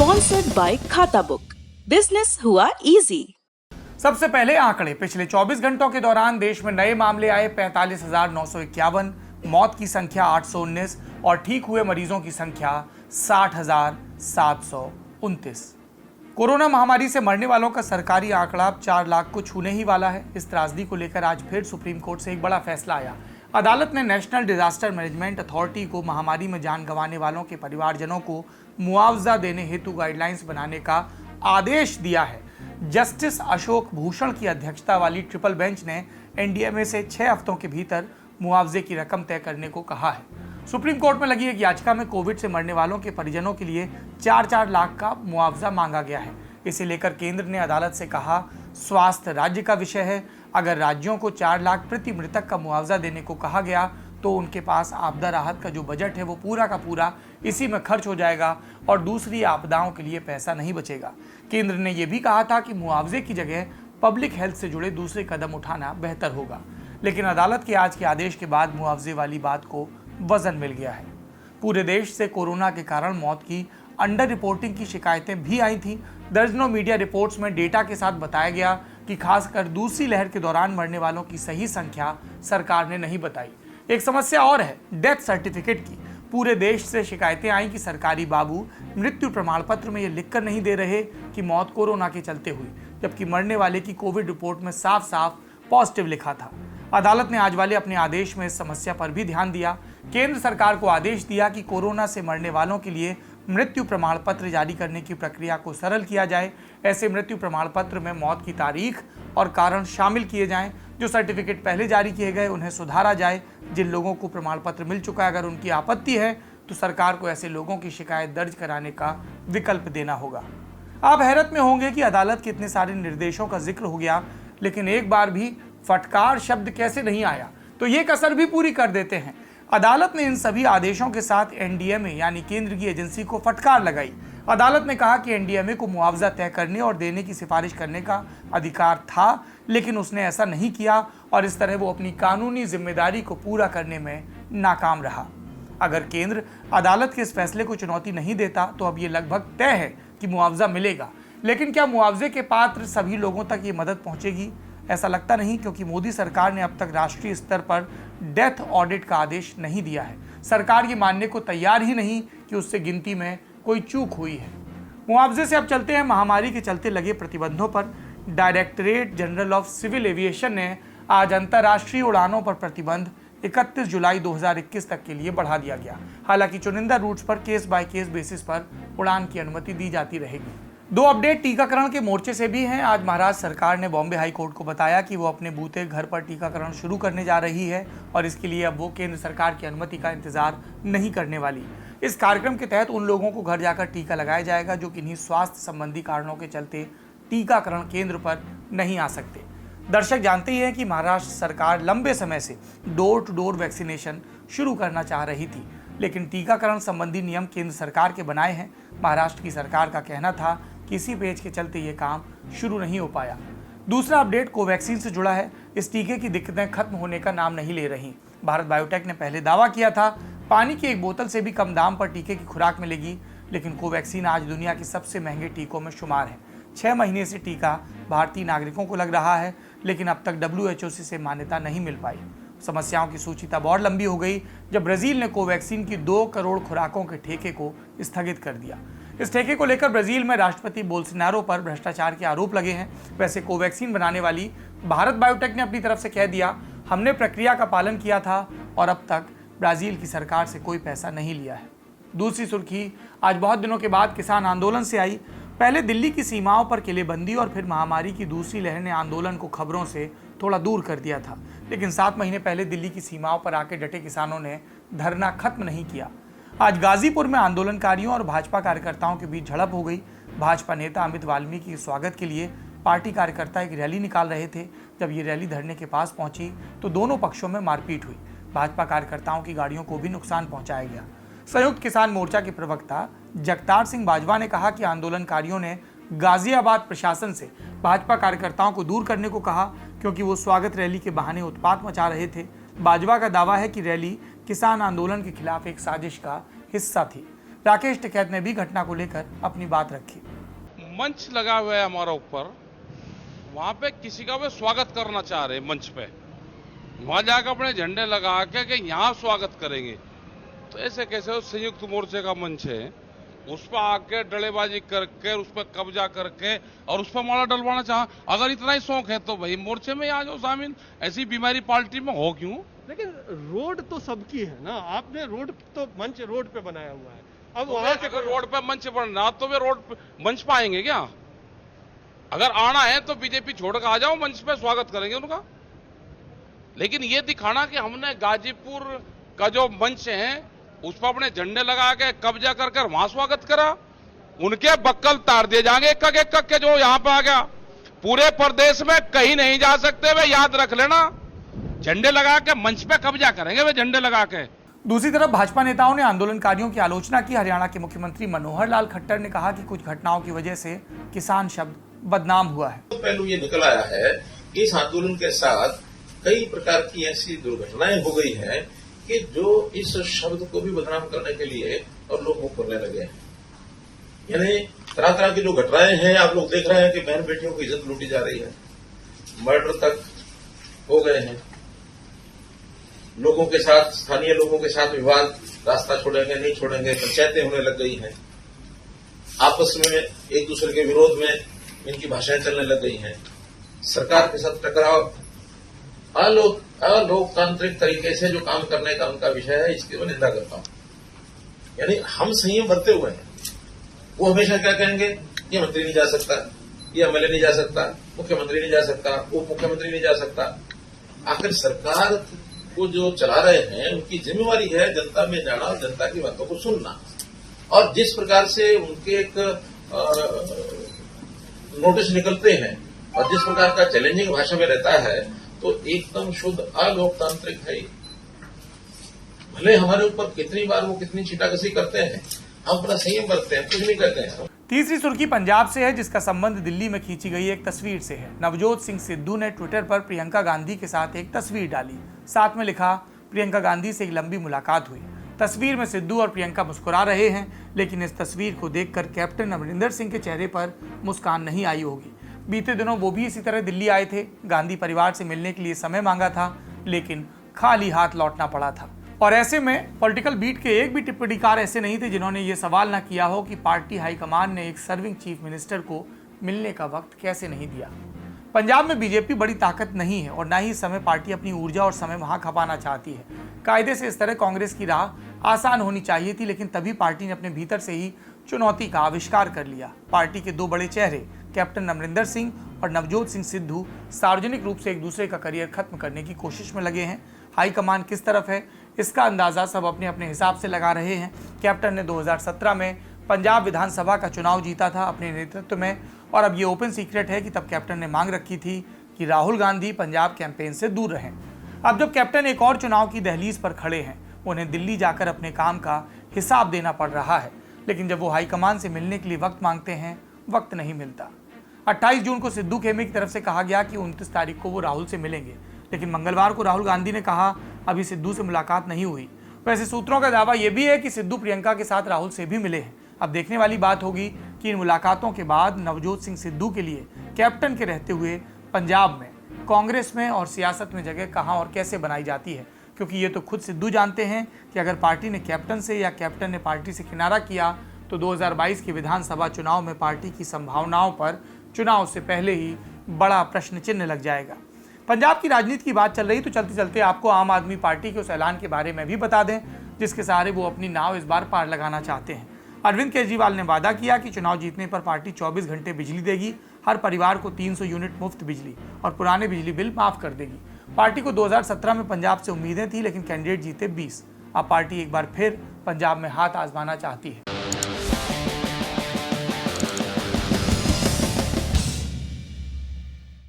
Sponsored by खाता book. Business हुआ easy. सबसे पहले आंकड़े। पिछले 24 घंटों के दौरान देश में नए मामले आए 45,951, मौत की संख्या 819 और ठीक हुए मरीजों की संख्या 60,729। कोरोना महामारी से मरने वालों का सरकारी आंकड़ा अब 4 लाख को छूने ही वाला है। इस त्रासदी को लेकर आज फिर सुप्रीम कोर्ट से एक बड़ा फैसला आया। अदालत ने नेशनल डिजास्टर मैनेजमेंट अथॉरिटी को महामारी में जान गंवाने वालों के परिवारजनों को मुआवजा देने हेतु गाइडलाइंस बनाने का आदेश दिया है। जस्टिस अशोक भूषण की अध्यक्षता वाली ट्रिपल बेंच ने एनडीएमए से 6 हफ्तों के भीतर मुआवजे की रकम तय करने को कहा है। सुप्रीम कोर्ट में लगी एक याचिका में कोविड से मरने वालों के परिजनों के लिए 4-4 लाख का मुआवजा मांगा गया है। इसे लेकर केंद्र ने अदालत से कहा, स्वास्थ्य राज्य का विषय है। अगर राज्यों को 4 लाख प्रति मृतक का मुआवजा देने को कहा गया तो उनके पास आपदा राहत का जो बजट है वो पूरा का पूरा इसी में खर्च हो जाएगा और दूसरी आपदाओं के लिए पैसा नहीं बचेगा। केंद्र ने यह भी कहा था कि मुआवजे की जगह पब्लिक हेल्थ से जुड़े दूसरे कदम उठाना बेहतर होगा, लेकिन अदालत के आज के आदेश के बाद मुआवजे वाली बात को वजन मिल गया है। पूरे देश से कोरोना के कारण मौत की अंडर रिपोर्टिंग की शिकायतें भी आई थी। दर्जनों मीडिया रिपोर्ट्स में डेटा के साथ बताया गया कि खासकर दूसरी लहर के दौरान मरने वालों की सही संख्या सरकार ने नहीं बताई। एक समस्या और है डेथ सर्टिफिकेट की। पूरे देश से शिकायतें आई कि सरकारी बाबू मृत्यु प्रमाण पत्र में ये लिखकर नहीं दे रहे कि मौत कोरोना के चलते हुई, जबकि मरने वाले की कोविड रिपोर्ट में साफ साफ पॉजिटिव लिखा था। अदालत ने आज वाले अपने आदेश में इस समस्या पर भी ध्यान दिया। केंद्र सरकार को आदेश दिया कि कोरोना से मरने वालों के लिए मृत्यु प्रमाण पत्र जारी करने की प्रक्रिया को सरल किया जाए। ऐसे मृत्यु प्रमाण पत्र में मौत की तारीख और कारण शामिल किए जाएं। जो सर्टिफिकेट पहले जारी किए गए उन्हें सुधारा जाए। जिन लोगों को प्रमाण पत्र मिल चुका है, अगर उनकी आपत्ति है तो सरकार को ऐसे लोगों की शिकायत दर्ज कराने का विकल्प देना होगा। आप हैरत में होंगे कि अदालत के इतने सारे निर्देशों का जिक्र हो गया, लेकिन एक बार भी फटकार शब्द कैसे नहीं आया, तो ये कसर भी पूरी कर देते हैं। अदालत ने इन सभी आदेशों के साथ एनडीएमए यानी केंद्र की एजेंसी को फटकार लगाई। अदालत ने कहा कि एनडीएमए को मुआवजा तय करने और देने की सिफारिश करने का अधिकार था, लेकिन उसने ऐसा नहीं किया और इस तरह वो अपनी कानूनी जिम्मेदारी को पूरा करने में नाकाम रहा। अगर केंद्र अदालत के इस फैसले को चुनौती नहीं देता तो अब ये लगभग तय है कि मुआवजा मिलेगा, लेकिन क्या मुआवजे के पात्र सभी लोगों तक ये मदद पहुंचेगी? ऐसा लगता नहीं, क्योंकि मोदी सरकार ने अब तक राष्ट्रीय स्तर पर डेथ ऑडिट का आदेश नहीं दिया है। सरकार ये मानने को तैयार ही नहीं कि उससे गिनती में कोई चूक हुई है। मुआवजे से अब चलते हैं महामारी के चलते लगे प्रतिबंधों पर। Directorate General of Civil Aviation ने आज अंतर्राष्ट्रीय उड़ानों पर प्रतिबंध 31 जुलाई 2021 तक के लिए बढ़ा दिया गया। हालांकि चुनिंदा रूट्स पर केस बाय केस बेसिस पर उड़ान की अनुमति दी जाती रहेगी। 2 अपडेट टीकाकरण के मोर्चे से भी हैं। आज महाराष्ट्र सरकार ने बॉम्बे हाई कोर्ट को बताया कि वो अपने बूते घर पर टीकाकरण शुरू करने जा रही है और इसके लिए अब वो केंद्र सरकार की अनुमति का इंतजार नहीं करने वाली। इस कार्यक्रम के तहत उन लोगों को घर जाकर टीका लगाया जाएगा जो किन्हीं स्वास्थ्य संबंधी कारणों के चलते टीकाकरण केंद्र पर नहीं आ सकते। दर्शक जानते ही हैं कि महाराष्ट्र सरकार लंबे समय से डोर टू डोर वैक्सीनेशन शुरू करना चाह रही थी, लेकिन टीकाकरण संबंधी नियम केंद्र सरकार के बनाए हैं। महाराष्ट्र की सरकार का कहना था कि इसी पेच के चलते ये काम शुरू नहीं हो पाया। दूसरा अपडेट कोवैक्सीन से जुड़ा है। इस टीके की दिक्कतें खत्म होने का नाम नहीं ले रही। भारत बायोटेक ने पहले दावा किया था पानी की एक बोतल से भी कम दाम पर टीके की खुराक मिलेगी, लेकिन कोवैक्सीन आज दुनिया के सबसे महंगे टीकों में शुमार है। 6 महीने से टीका भारतीय नागरिकों को लग रहा है, लेकिन अब तक WHO से मान्यता नहीं मिल पाई। समस्याओं की सूची तब और लंबी हो गई जब ब्राजील ने कोवैक्सीन की 2 करोड़ खुराकों के ठेके को स्थगित कर दिया। इस ठेके को लेकर ब्राजील में राष्ट्रपति बोल्सोनारो पर भ्रष्टाचार के आरोप लगे हैं। वैसे कोवैक्सीन बनाने वाली भारत बायोटेक ने अपनी तरफ से कह दिया, हमने प्रक्रिया का पालन किया था और अब तक ब्राजील की सरकार से कोई पैसा नहीं लिया है। दूसरी सुर्खी आज बहुत दिनों के बाद किसान आंदोलन से आई। पहले दिल्ली की सीमाओं पर किलेबंदी और फिर महामारी की दूसरी लहर ने आंदोलन को खबरों से थोड़ा दूर कर दिया था, लेकिन 7 महीने पहले दिल्ली की सीमाओं पर आके डटे किसानों ने धरना खत्म नहीं किया। आज गाजीपुर में आंदोलनकारियों और भाजपा कार्यकर्ताओं के बीच झड़प हो गई। भाजपा नेता अमित वाल्मीकि के स्वागत के लिए पार्टी कार्यकर्ता एक रैली निकाल रहे थे। जब ये रैली धरने के पास पहुंची तो दोनों पक्षों में मारपीट हुई। भाजपा कार्यकर्ताओं की गाड़ियों को भी नुकसान पहुंचाया गया। संयुक्त किसान मोर्चा के प्रवक्ता जगतार सिंह बाजवा ने कहा कि आंदोलनकारियों ने गाजियाबाद प्रशासन से भाजपा कार्यकर्ताओं को दूर करने को कहा, क्योंकि वो स्वागत रैली के बहाने उत्पात मचा रहे थे। बाजवा का दावा है कि रैली किसान आंदोलन के खिलाफ एक साजिश का हिस्सा थी। राकेश टिकैत ने भी घटना को लेकर अपनी बात रखी। मंच लगा हुआ है हमारा ऊपर, वहां पे किसी का वे स्वागत करना चाह रहे हैं मंच पे, वहां जाकर अपने झंडे लगा के कि यहाँ स्वागत करेंगे। तो ऐसे कैसे हो, संयुक्त मोर्चे का मंच है, उस पर आके डलेबाजी करके उस पर कब्जा करके और उस पर माला डलवाना चाह। अगर इतना ही शौक है तो भाई मोर्चे में आ जाओ शामिल, ऐसी बीमारी पार्टी में हो क्यों? लेकिन रोड तो सबकी है ना, आपने रोड तो मंच रोड पे बनाया हुआ है, अब वहां से अगर रोड पे मंच बनना तो वे रोड पे मंच पे आएंगे क्या? अगर आना है तो बीजेपी छोड़ कर आ जाओ, मंच पे स्वागत करेंगे उनका। लेकिन ये दिखाना कि हमने गाजीपुर का जो मंच है उस पर अपने झंडे लगा के कब्जा कर कर वहां स्वागत करा, उनके बक्कल तार दिए जाएंगे एक एक के जो यहां पे आ गया। पूरे प्रदेश में कहीं नहीं जा सकते वे, याद रख लेना। झंडे लगा के मंच पे कब्जा करेंगे वे, झंडे लगा के। दूसरी तरफ भाजपा नेताओं ने आंदोलनकारियों की आलोचना की। हरियाणा के मुख्यमंत्री मनोहर लाल खट्टर ने कहा कि कुछ घटनाओं की वजह से किसान शब्द बदनाम हुआ है। पहलू ये निकल आया है कि इस आंदोलन के साथ कई प्रकार की ऐसी दुर्घटनाएं हो गई हैं कि जो इस शब्द को भी बदनाम करने के लिए और लोग मुंह खोलने लगे हैं। यानी तरह तरह की जो घटनाएं हैं, आप लोग देख रहे हैं कि बहन बेटियों की इज्जत लूटी जा रही है, मर्डर तक हो गए हैं, लोगों के साथ, स्थानीय लोगों के साथ विवाद, रास्ता छोड़ेंगे नहीं छोड़ेंगे, पंचायतें होने लग गई हैं, आपस में एक दूसरे के विरोध में इनकी भाषाएं चलने लग गई हैं, सरकार के साथ टकराव, अलोकतांत्रिक तरीके से जो काम करने का उनका विषय है, इसकी मैं निंदा करता हूं। यानी हम संयम बरते हुए हैं। वो हमेशा क्या कहेंगे, ये मंत्री नहीं जा सकता, ये एमएलए नहीं जा सकता, मुख्यमंत्री नहीं जा सकता, उप मुख्यमंत्री नहीं जा सकता। आखिर सरकार को जो चला रहे हैं उनकी जिम्मेवारी है जनता में जाना और जनता की बातों को सुनना। और जिस प्रकार से उनके एक नोटिस निकलते हैं और जिस प्रकार का चैलेंजिंग भाषा में रहता है, तो एकदम शुद्ध अलोकतांत्रिक है। भले हमारे ऊपर कितनी बार वो कितनी छीटाकशी करते हैं, हम अपना संयम बरतते हैं, कुछ नहीं करते हैं। तीसरी सुर्खी पंजाब से है, जिसका संबंध दिल्ली में खींची गई एक तस्वीर से है। नवजोत सिंह सिद्धू ने ट्विटर पर प्रियंका गांधी के साथ एक तस्वीर डाली, साथ में लिखा, प्रियंका गांधी से एक लंबी मुलाकात हुई। तस्वीर में सिद्धू और प्रियंका मुस्कुरा रहे हैं, लेकिन इस तस्वीर को देखकर कैप्टन अमरिंदर सिंह के चेहरे पर मुस्कान नहीं आई होगी। बीते दिनों वो भी इसी तरह दिल्ली आए थे, गांधी परिवार से मिलने के लिए समय मांगा था, लेकिन खाली हाथ लौटना पड़ा था। और ऐसे में पॉलिटिकल बीट के एक भी टिप्पणीकार ऐसे नहीं थे जिन्होंने ये सवाल ना किया हो कि पार्टी हाईकमान ने एक सर्विंग चीफ मिनिस्टर को मिलने का वक्त कैसे नहीं दिया। पंजाब में बीजेपी बड़ी ताकत नहीं है और ना ही इस समय पार्टी अपनी ऊर्जा और समय वहां खपाना चाहती है। कायदे से इस तरह कांग्रेस की राह आसान होनी चाहिए थी, लेकिन तभी पार्टी ने अपने भीतर से ही चुनौती का आविष्कार कर लिया। पार्टी के दो बड़े चेहरे कैप्टन अमरिंदर सिंह और नवजोत सिंह सिद्धू सार्वजनिक रूप से एक दूसरे का करियर खत्म करने की कोशिश में लगे हैं। हाईकमान किस तरफ है, इसका अंदाजा सब अपने अपने हिसाब से लगा रहे हैं। कैप्टन ने 2017 में पंजाब विधानसभा का चुनाव जीता था अपने नेतृत्व में, और अब ये ओपन सीक्रेट है कि तब कैप्टन ने मांग रखी थी कि राहुल गांधी पंजाब कैंपेन से दूर रहें। अब जब कैप्टन एक और चुनाव की दहलीज पर खड़े हैं, उन्हें दिल्ली जाकर अपने काम का हिसाब देना पड़ रहा है, लेकिन जब वो हाईकमान से मिलने के लिए वक्त मांगते हैं, वक्त नहीं मिलता। 28 जून को सिद्धू खेमे की तरफ से कहा गया कि 29 तारीख को वो राहुल से मिलेंगे, लेकिन मंगलवार को राहुल गांधी ने कहा अभी सिद्धू से मुलाकात नहीं हुई। वैसे सूत्रों का दावा यह भी है कि सिद्धू प्रियंका के साथ राहुल से भी मिले हैं। अब देखने वाली बात होगी कि इन मुलाकातों के बाद नवजोत सिंह सिद्धू के लिए कैप्टन के रहते हुए पंजाब में, कांग्रेस में और सियासत में जगह कहां और कैसे बनाई जाती है, क्योंकि ये तो खुद सिद्धू जानते हैं कि अगर पार्टी ने कैप्टन से या कैप्टन ने पार्टी से किनारा किया तो 2022 के विधानसभा चुनाव में पार्टी की संभावनाओं पर चुनाव से पहले ही बड़ा प्रश्न चिन्ह लग जाएगा। पंजाब की राजनीति की बात चल रही, तो चलते चलते आपको आम आदमी पार्टी के उस ऐलान के बारे में भी बता दें जिसके सहारे वो अपनी नाव इस बार पार लगाना चाहते हैं। अरविंद केजरीवाल ने वादा किया कि चुनाव जीतने पर पार्टी 24 घंटे बिजली देगी, हर परिवार को 300 यूनिट मुफ्त बिजली और पुराने बिजली बिल माफ कर देगी। पार्टी को 2017 में पंजाब से उम्मीदें थी, लेकिन कैंडिडेट जीते 20। अब पार्टी एक बार फिर पंजाब में हाथ आजमाना चाहती है।